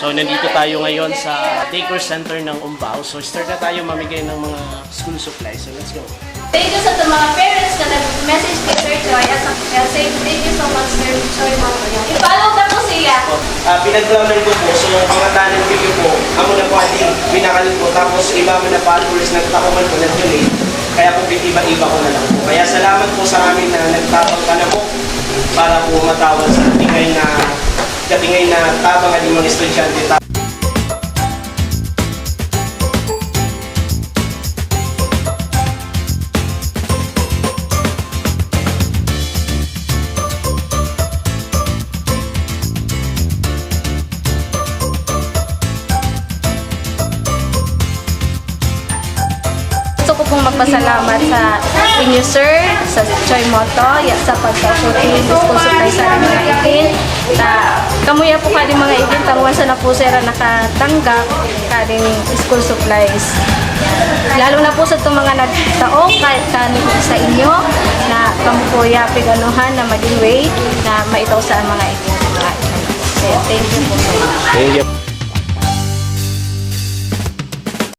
So nandito tayo ngayon sa daycare center ng Umbao. So start na tayo mamigay ng mga school supplies. So let's go. Thank you sa mga parents na nag-message kay Sir Joy at say thank you so much Sir Joy Mamoya. I-follow na po siya. Pinagplanan ko po, so mga tanan ko po, amo na po ating binakalit po, tapos iba mo na followers, nagtakuman po nag-donate. Kaya po iba-iba ko na lang po. Kaya salamat po sa amin na nagtapang ka na po para po matawag sa tingay na tabang ang mga estudyante. Gusto ko pong magpasalamat sa inyo sir, sa Choy Moto, sa pagkakutin school supplies sa mga igin. Kamuya po kadi mga igin, taruan sa na po sir nakatanggap kading school supplies. Lalo na po sa itong mga nagtaong kahit sa inyo na kamu po yapiganuhan na maging way na maitaw sa mga igin. Thank you po so much. Thank you.